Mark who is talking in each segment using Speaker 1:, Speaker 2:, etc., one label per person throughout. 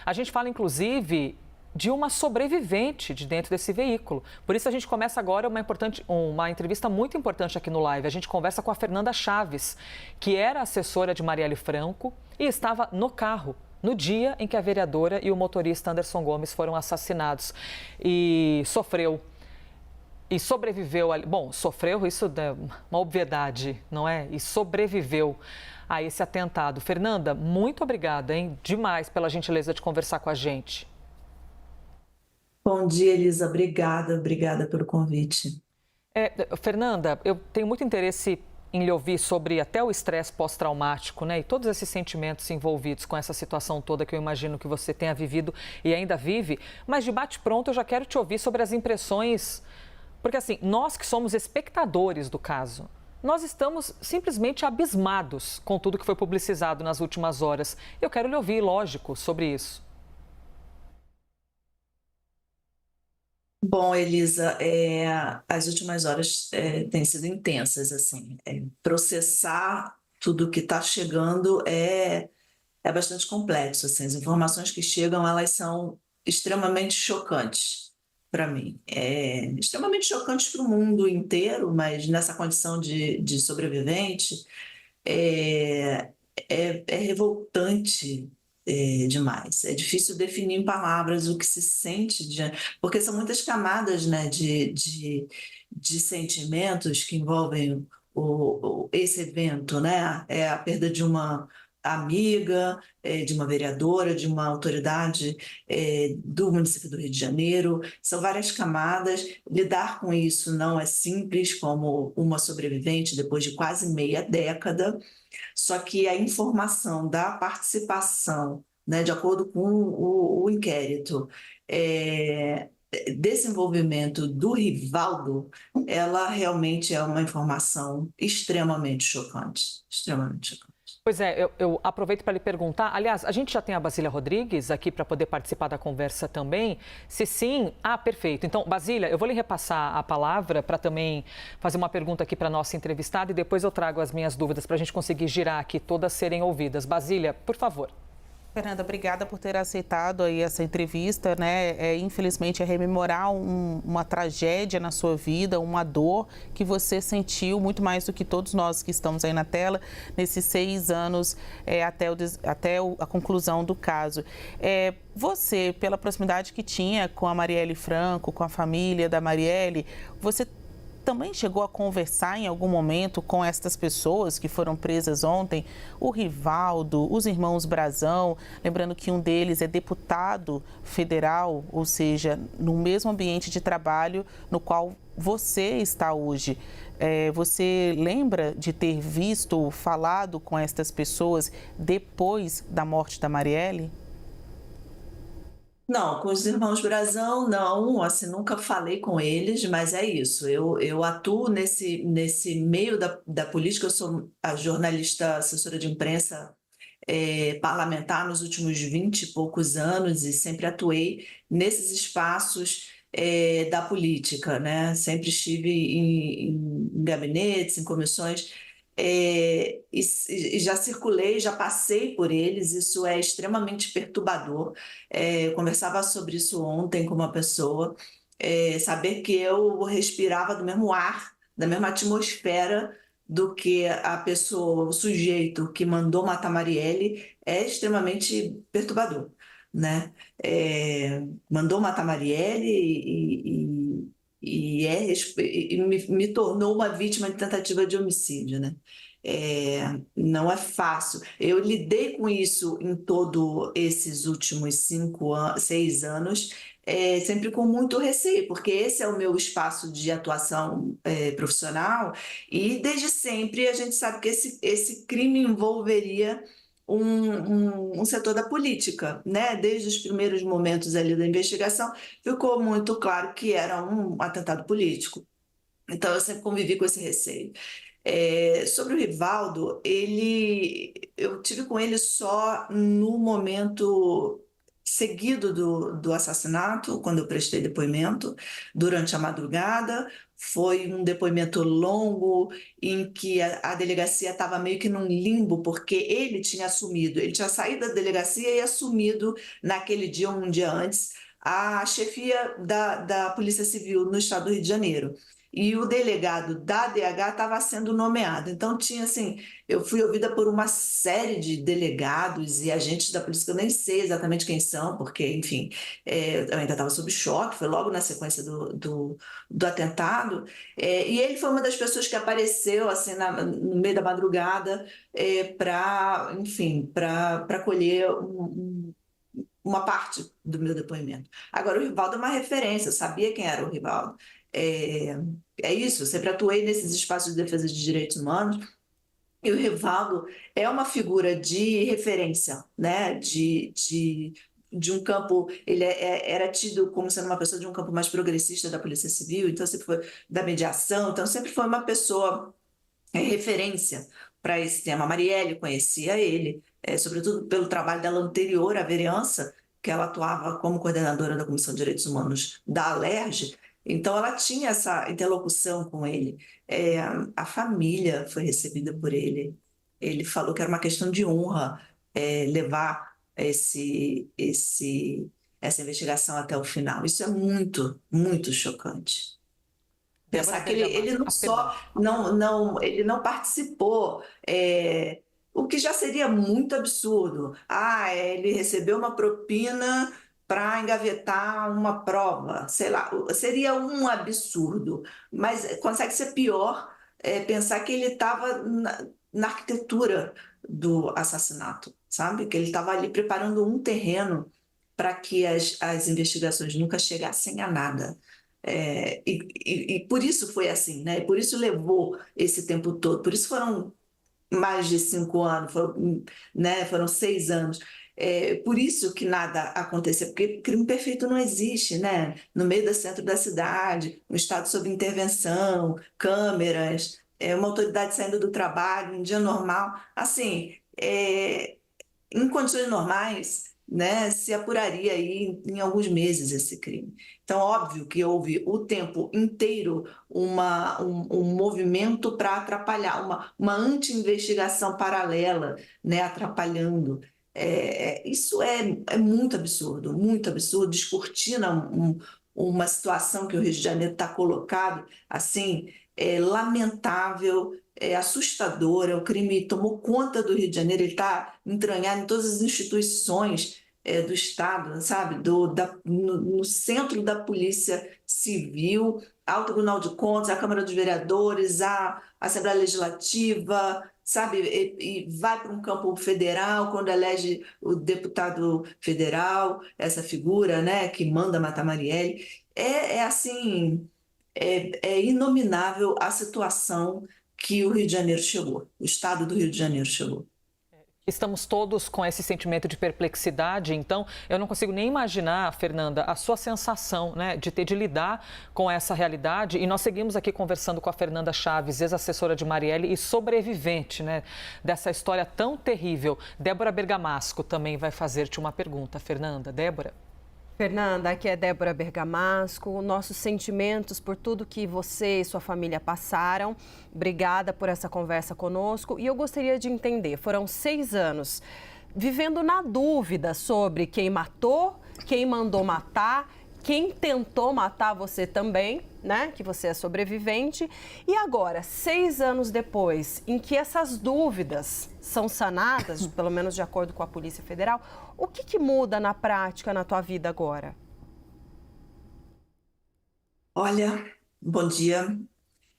Speaker 1: A gente fala, inclusive, de uma sobrevivente de dentro desse veículo. Por isso a gente começa agora uma entrevista muito importante aqui no Live. A gente conversa com a Fernanda Chaves, que era assessora de Marielle Franco e estava no carro no dia em que a vereadora e o motorista Anderson Gomes foram assassinados. E sofreu e sobreviveu ali. Bom, sofreu, isso é uma obviedade, não é? E sobreviveu a esse atentado. Fernanda, muito obrigada, hein? Demais pela gentileza de conversar com a gente.
Speaker 2: Bom dia, Elisa. Obrigada pelo convite.
Speaker 1: Fernanda, eu tenho muito interesse em lhe ouvir sobre até o estresse pós-traumático, né? E todos esses sentimentos envolvidos com essa situação toda que eu imagino que você tenha vivido e ainda vive. Mas de bate-pronto eu já quero te ouvir sobre as impressões, porque assim, nós que somos espectadores do caso, nós estamos simplesmente abismados com tudo que foi publicizado nas últimas horas. Eu quero lhe ouvir, lógico, sobre isso.
Speaker 2: Bom, Elisa, as últimas horas têm sido intensas, assim. Processar tudo que está chegando é bastante complexo, assim. As informações que chegam, elas são extremamente chocantes para mim. Extremamente chocantes para o mundo inteiro, mas nessa condição de sobrevivente, é, é revoltante, demais. É difícil definir em palavras o que se sente, porque são muitas camadas, né, de sentimentos que envolvem esse evento, né? É a perda de uma amiga, de uma vereadora, de uma autoridade, do município do Rio de Janeiro. São várias camadas. Lidar com isso não é simples, como uma sobrevivente depois de quase meia década. Só que a informação da participação, né, de acordo com o inquérito, desenvolvimento do Rivaldo, ela realmente é uma informação extremamente chocante, extremamente chocante.
Speaker 1: Pois é, eu aproveito para lhe perguntar. Aliás, a gente já tem a Basília Rodrigues aqui para poder participar da conversa também. Se sim, perfeito. Então, Basília, eu vou lhe repassar a palavra para também fazer uma pergunta aqui para a nossa entrevistada e depois eu trago as minhas dúvidas para a gente conseguir girar aqui, todas serem ouvidas. Basília, por favor.
Speaker 3: Fernanda, obrigada por ter aceitado aí essa entrevista, né? Infelizmente é rememorar uma tragédia na sua vida, uma dor que você sentiu muito mais do que todos nós que estamos aí na tela nesses 6 anos até a conclusão do caso. Você, pela proximidade que tinha com a Marielle Franco, com a família da Marielle, você também chegou a conversar em algum momento com estas pessoas que foram presas ontem? O Rivaldo, os irmãos Brazão, lembrando que um deles é deputado federal, ou seja, no mesmo ambiente de trabalho no qual você está hoje. Você lembra de ter visto ou falado com estas pessoas depois da morte da Marielle?
Speaker 2: Não, com os irmãos Brazão, não, assim, nunca falei com eles, mas é isso. Eu atuo nesse meio da política, eu sou a jornalista assessora de imprensa, parlamentar nos últimos 20 e poucos anos e sempre atuei nesses espaços, da política, né? Sempre estive em gabinetes, em comissões, e já circulei, já passei por eles, isso é extremamente perturbador. Eu conversava sobre isso ontem com uma pessoa, saber que eu respirava do mesmo ar, da mesma atmosfera do que a pessoa, o sujeito que mandou matar Marielle, é extremamente perturbador, né? Mandou matar Marielle e me tornou uma vítima de tentativa de homicídio, né? Não é fácil. Eu lidei com isso em todos esses últimos 6 anos, sempre com muito receio, porque esse é o meu espaço de atuação, profissional, e desde sempre a gente sabe que esse crime envolveria um setor da política, né? Desde os primeiros momentos ali da investigação, ficou muito claro que era um atentado político. Então, eu sempre convivi com esse receio. Sobre o Rivaldo, eu tive com ele só no momento seguido do assassinato, quando eu prestei depoimento, durante a madrugada. Foi um depoimento longo em que a delegacia estava meio que num limbo, porque ele tinha assumido, ele tinha saído da delegacia e assumido naquele dia, um dia antes, a chefia da Polícia Civil no estado do Rio de Janeiro. E o delegado da DH estava sendo nomeado. Então, tinha assim, eu fui ouvida por uma série de delegados e agentes da polícia, que eu nem sei exatamente quem são, porque, enfim, eu ainda estava sob choque, foi logo na sequência do atentado. E ele foi uma das pessoas que apareceu assim, no meio da madrugada para, enfim, para colher uma parte do meu depoimento. Agora, o Rivaldo é uma referência, eu sabia quem era o Rivaldo. É, é isso, eu sempre atuei nesses espaços de defesa de direitos humanos, e o Rivaldo é uma figura de referência, né? De um campo, ele era tido como sendo uma pessoa de um campo mais progressista da Polícia Civil, então sempre foi da mediação, então sempre foi uma pessoa referência para esse tema. A Marielle conhecia ele, sobretudo pelo trabalho dela anterior à vereança, que ela atuava como coordenadora da Comissão de Direitos Humanos da Alerj, então ela tinha essa interlocução com ele. É, a família foi recebida por ele. Ele falou que era uma questão de honra levar essa investigação até o final. Isso é muito, muito chocante.
Speaker 1: Débora
Speaker 2: Pensar que ele não só ele não participou, o que já seria muito absurdo. Ele recebeu uma propina para engavetar uma prova, sei lá, seria um absurdo. Mas consegue ser pior pensar que ele estava na arquitetura do assassinato, sabe? Que ele estava ali preparando um terreno para que as investigações nunca chegassem a nada. E por isso foi assim, né? E por isso levou esse tempo todo, por isso foram mais de 5 anos, foram 6 anos. Por isso que nada aconteceu, porque crime perfeito não existe, né? No meio do centro da cidade, um estado sob intervenção, câmeras, uma autoridade saindo do trabalho, um dia normal. Assim, em condições normais, né, se apuraria aí em alguns meses esse crime. Então, óbvio que houve o tempo inteiro um movimento para atrapalhar, uma anti-investigação paralela, né, atrapalhando. Isso é muito absurdo, descortina uma situação que o Rio de Janeiro está colocado, assim, lamentável, assustadora. O crime tomou conta do Rio de Janeiro, ele está entranhado em todas as instituições do Estado, sabe? No centro da Polícia Civil, ao Tribunal de Contas, à Câmara dos Vereadores, à Assembleia Legislativa, sabe? E vai para um campo federal, quando elege o deputado federal, essa figura, né, que manda matar Marielle. Assim, é inominável a situação que o Rio de Janeiro chegou, o estado do Rio de Janeiro chegou.
Speaker 1: Estamos todos com esse sentimento de perplexidade, então eu não consigo nem imaginar, Fernanda, a sua sensação, né, de ter de lidar com essa realidade. E nós seguimos aqui conversando com a Fernanda Chaves, ex-assessora de Marielle e sobrevivente, né, dessa história tão terrível. Débora Bergamasco também vai fazer-te uma pergunta. Fernanda, Débora?
Speaker 4: Fernanda, aqui é Débora Bergamasco. Nossos sentimentos por tudo que você e sua família passaram. Obrigada por essa conversa conosco. E eu gostaria de entender, foram 6 anos vivendo na dúvida sobre quem matou, quem mandou matar, quem tentou matar você também, né? Que você é sobrevivente. E agora, 6 anos depois, em que essas dúvidas são sanadas, pelo menos de acordo com a Polícia Federal, o que muda na prática na tua vida agora?
Speaker 2: Olha, bom dia.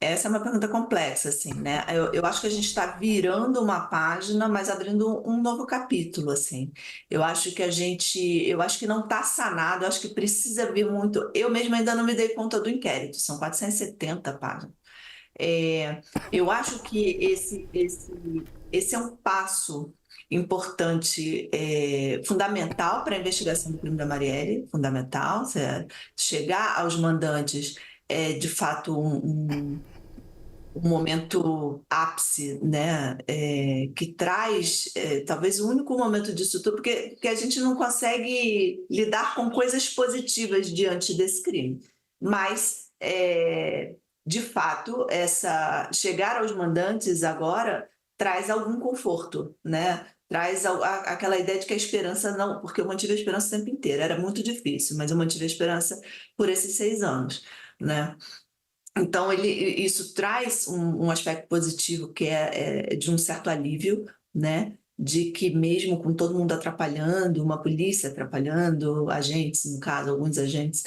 Speaker 2: Essa é uma pergunta complexa, assim, né? Eu acho que a gente está virando uma página, mas abrindo um novo capítulo, assim. Eu acho que não está sanado, eu acho que precisa vir muito. Eu mesma ainda não me dei conta do inquérito, são 470 páginas. Eu acho que esse é um passo importante, fundamental para a investigação do crime da Marielle, fundamental, chegar aos mandantes de fato um momento ápice, né? Que traz talvez o único momento disso tudo, porque a gente não consegue lidar com coisas positivas diante desse crime. Mas, de fato, chegar aos mandantes agora traz algum conforto, né? Traz aquela ideia de que a esperança não... Porque eu mantive a esperança o tempo inteiro, era muito difícil, mas eu mantive a esperança por esses 6 anos, né? Então, isso traz um aspecto positivo, que é de um certo alívio, né? De que mesmo com todo mundo atrapalhando, uma polícia atrapalhando, agentes, no caso, alguns agentes,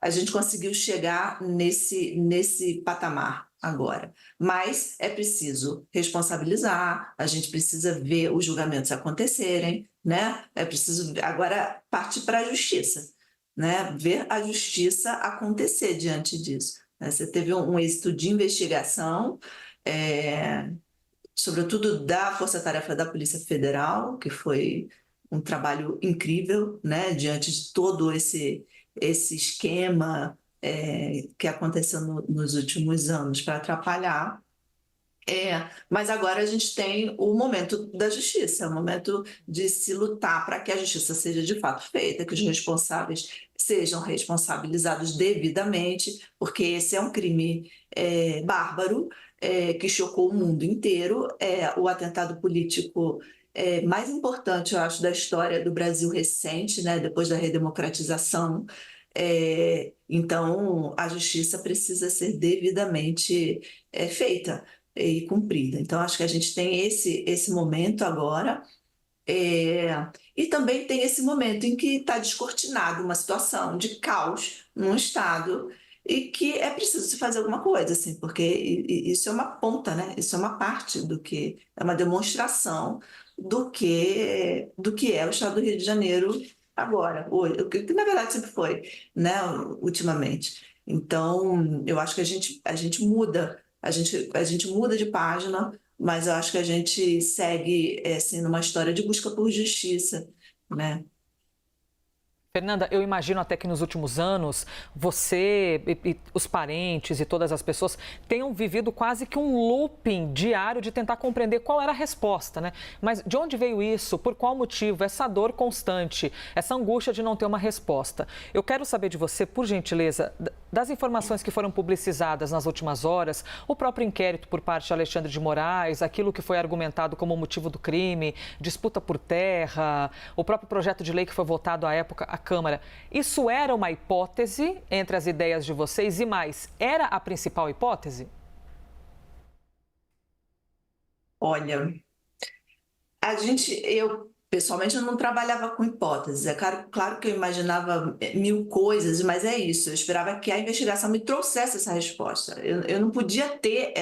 Speaker 2: a gente conseguiu chegar nesse patamar agora. Mas é preciso responsabilizar, a gente precisa ver os julgamentos acontecerem, né? É preciso agora partir para a justiça, né? Ver a justiça acontecer diante disso, né? Você teve um êxito de investigação, sobretudo da Força Tarefa da Polícia Federal, que foi um trabalho incrível, né? Diante de todo esse esquema que aconteceu nos últimos anos para atrapalhar. Mas agora a gente tem o momento da justiça, o momento de se lutar para que a justiça seja de fato feita, que os responsáveis sejam responsabilizados devidamente, porque esse é um crime bárbaro, que chocou o mundo inteiro. O atentado político mais importante, eu acho, da história do Brasil recente, né, depois da redemocratização. Então, a justiça precisa ser devidamente feita e cumprida. Então, acho que a gente tem esse momento agora, e também tem esse momento em que está descortinado uma situação de caos num Estado e que é preciso se fazer alguma coisa, assim, porque isso é uma ponta, né? Isso é uma parte do que é uma demonstração do que é o Estado do Rio de Janeiro agora, hoje, o que na verdade sempre foi, né? Ultimamente. Então, eu acho que a gente muda. A gente muda de página, mas eu acho que a gente segue assim, numa história de busca por justiça, né?
Speaker 1: Fernanda, eu imagino até que nos últimos anos você e os parentes e todas as pessoas tenham vivido quase que um looping diário de tentar compreender qual era a resposta, né? Mas de onde veio isso? Por qual motivo? Essa dor constante, essa angústia de não ter uma resposta. Eu quero saber de você, por gentileza, das informações que foram publicizadas nas últimas horas, o próprio inquérito por parte de Alexandre de Moraes, aquilo que foi argumentado como motivo do crime, disputa por terra, o próprio projeto de lei que foi votado à época, a Câmara. Isso era uma hipótese entre as ideias de vocês e mais, era a principal hipótese?
Speaker 2: Olha, eu pessoalmente eu não trabalhava com hipóteses. É claro que eu imaginava mil coisas, mas é isso. Eu esperava que a investigação me trouxesse essa resposta. Eu não podia ter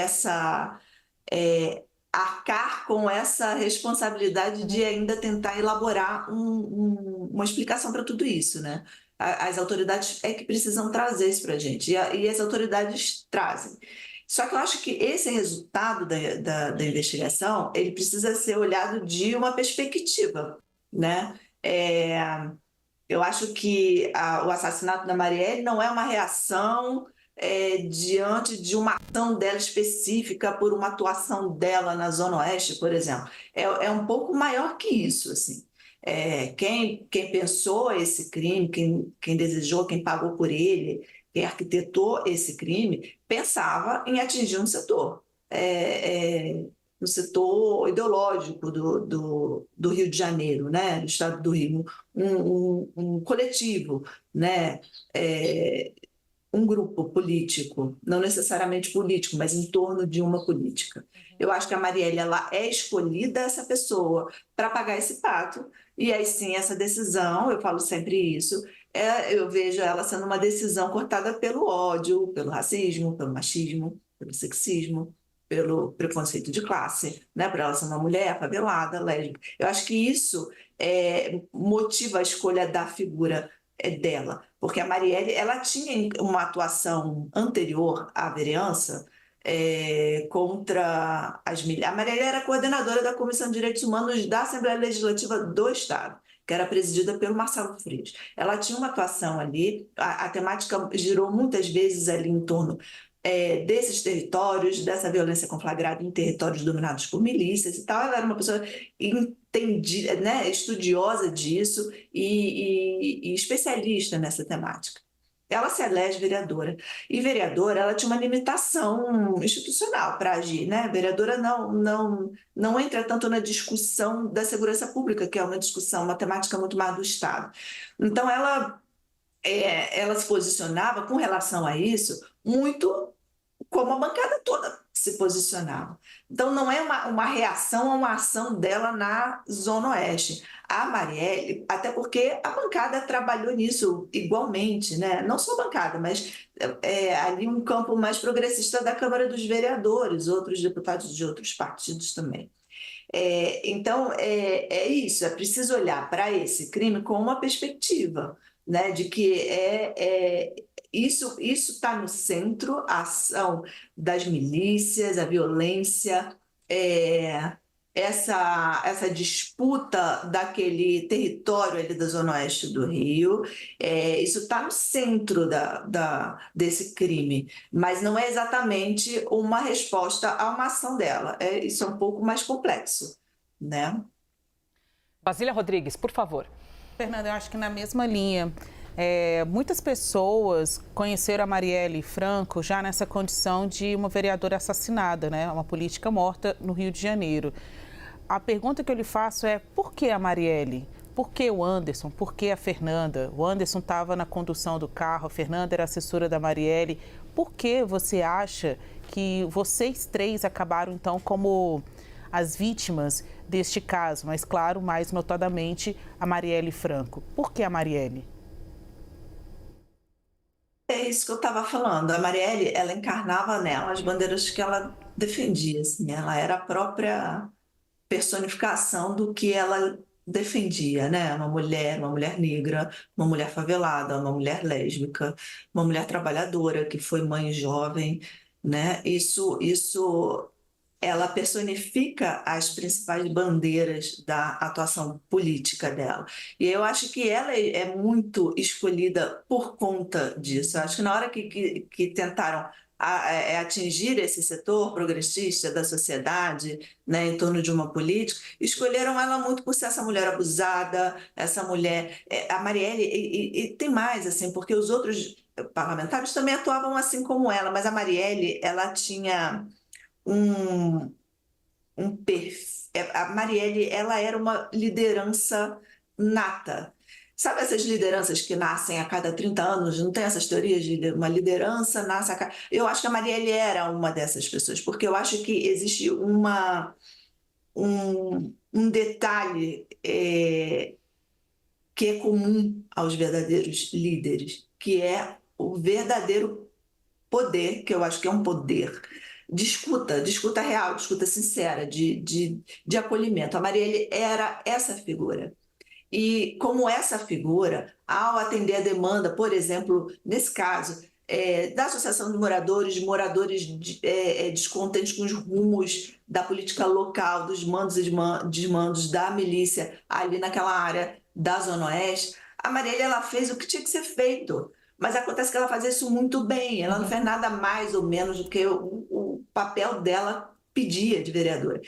Speaker 2: arcar com essa responsabilidade de ainda tentar elaborar uma explicação para tudo isso, né? As autoridades é que precisam trazer isso para a gente, e as autoridades trazem. Só que eu acho que esse resultado da investigação, ele precisa ser olhado de uma perspectiva, né? Eu acho que o assassinato da Marielle não é uma reação diante de uma ação dela específica por uma atuação dela na Zona Oeste, por exemplo. É um pouco maior que isso, assim. Quem pensou esse crime, quem desejou, quem pagou por ele, quem arquitetou esse crime, pensava em atingir um setor. No setor ideológico do Rio de Janeiro, né? Do estado do Rio, um coletivo, né? Um grupo político, não necessariamente político, mas em torno de uma política. Eu acho que a Marielle, ela é escolhida essa pessoa para pagar esse pato, e aí sim essa decisão, eu falo sempre isso, eu vejo ela sendo uma decisão cortada pelo ódio, pelo racismo, pelo machismo, pelo sexismo, pelo preconceito de classe, né? Por ela ser uma mulher favelada, lésbica. Eu acho que isso motiva a escolha da figura dela, porque a Marielle, ela tinha uma atuação anterior à vereança contra as milícias. A Marielle era coordenadora da Comissão de Direitos Humanos da Assembleia Legislativa do Estado, que era presidida pelo Marcelo Freixo. Ela tinha uma atuação ali, a temática girou muitas vezes ali em torno desses territórios, dessa violência conflagrada em territórios dominados por milícias e tal. Ela era uma pessoa entendida, né, estudiosa disso e especialista nessa temática. Ela se elege vereadora. E vereadora, ela tinha uma limitação institucional para agir, né? Vereadora não entra tanto na discussão da segurança pública, que é uma discussão, uma temática muito mais do Estado. Então, ela se posicionava com relação a isso muito como a bancada toda se posicionava. Então, não é uma reação a uma ação dela na Zona Oeste. A Marielle, até porque a bancada trabalhou nisso igualmente, né? Não só a bancada, mas ali um campo mais progressista da Câmara dos Vereadores, outros deputados de outros partidos também. Então, é isso, é preciso olhar para esse crime com uma perspectiva, né, de que isso está no centro, a ação das milícias, a violência, essa disputa daquele território ali da Zona Oeste do Rio, isso está no centro desse crime, mas não é exatamente uma resposta a uma ação dela. Isso é um pouco mais complexo, né?
Speaker 1: Basília Rodrigues, por favor.
Speaker 3: Fernanda, eu acho que na mesma linha, muitas pessoas conheceram a Marielle Franco já nessa condição de uma vereadora assassinada, né? Uma política morta no Rio de Janeiro. A pergunta que eu lhe faço é: por que a Marielle? Por que o Anderson? Por que a Fernanda? O Anderson estava na condução do carro, a Fernanda era assessora da Marielle. Por que você acha que vocês três acabaram, então, como as vítimas deste caso? Mas, claro, mais notadamente, a Marielle Franco. Por que a Marielle?
Speaker 2: É isso que eu estava falando. A Marielle, ela encarnava nela as bandeiras que ela defendia, assim. Ela era a própria personificação do que ela defendia, né? Uma mulher negra, uma mulher favelada, uma mulher lésbica, uma mulher trabalhadora que foi mãe jovem, né? Isso ela personifica as principais bandeiras da atuação política dela. E eu acho que ela é muito escolhida por conta disso. Eu acho que na hora que tentaram atingir esse setor progressista da sociedade, né, em torno de uma política, escolheram ela muito por ser essa mulher abusada, essa mulher... A Marielle, e tem mais, assim, porque os outros parlamentares também atuavam assim como ela, mas a Marielle, ela tinha a Marielle, ela era uma liderança nata. Sabe essas lideranças que nascem a cada 30 anos? Não tem essas teorias de uma liderança nasce a cada... Eu acho que a Marielle era uma dessas pessoas, porque eu acho que existe um detalhe que é comum aos verdadeiros líderes, que é o verdadeiro poder, que eu acho que é um poder de disputa real, disputa sincera, de acolhimento. A Marielle era essa figura. E como essa figura, ao atender a demanda, por exemplo, nesse caso, da Associação de Moradores descontentes com os rumos da política local, dos mandos e desmandos da milícia ali naquela área da Zona Oeste, a Marielle, ela fez o que tinha que ser feito. Mas acontece que ela fazia isso muito bem, ela não fez nada mais ou menos do que o papel dela pedia de vereadora.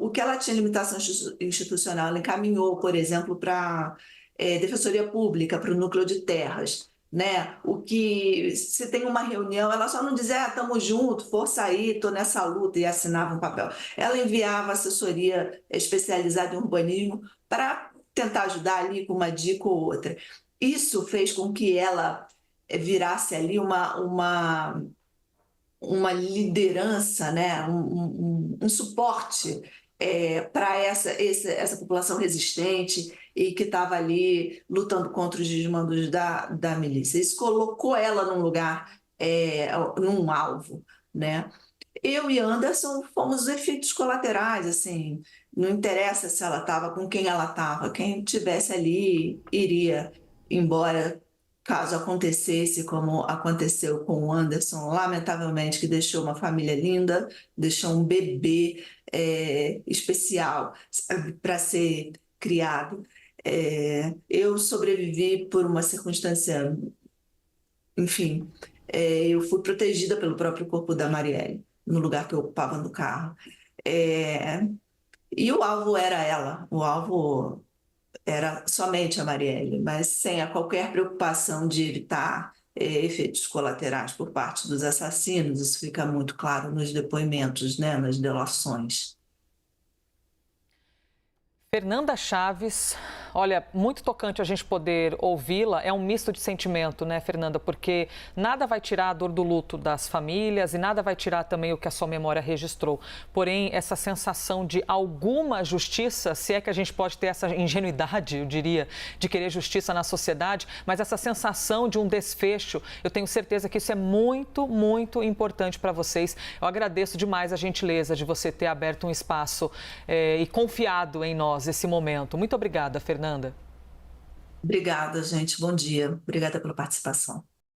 Speaker 2: O que ela tinha limitação institucional, ela encaminhou, por exemplo, para a Defensoria Pública, para o Núcleo de Terras, né? O que, se tem uma reunião, ela só não dizia, estamos juntos, força aí, estou nessa luta, e assinava um papel. Ela enviava assessoria especializada em urbanismo para tentar ajudar ali com uma dica ou outra. Isso fez com que ela virasse ali uma liderança, né? um suporte para essa população resistente e que estava ali lutando contra os desmandos da milícia. Isso colocou ela num lugar, num alvo, né? Eu e Anderson fomos os efeitos colaterais, assim, não interessa se ela estava, com quem ela estava, quem estivesse ali iria embora, caso acontecesse como aconteceu com o Anderson, lamentavelmente, que deixou uma família linda, deixou um bebê especial para ser criado. Eu sobrevivi por uma circunstância, enfim, eu fui protegida pelo próprio corpo da Marielle, no lugar que eu ocupava no carro. E o alvo era ela, o alvo era somente a Marielle, mas sem a qualquer preocupação de evitar efeitos colaterais por parte dos assassinos. Isso fica muito claro nos depoimentos, né, nas delações.
Speaker 1: Fernanda Chaves, olha, muito tocante a gente poder ouvi-la. É um misto de sentimento, né, Fernanda? Porque nada vai tirar a dor do luto das famílias e nada vai tirar também o que a sua memória registrou. Porém, essa sensação de alguma justiça, se é que a gente pode ter essa ingenuidade, eu diria, de querer justiça na sociedade, mas essa sensação de um desfecho, eu tenho certeza que isso é muito, muito importante para vocês. Eu agradeço demais a gentileza de você ter aberto um espaço e confiado em nós esse momento. Muito obrigada, Fernanda.
Speaker 2: Obrigada, gente. Bom dia. Obrigada pela participação.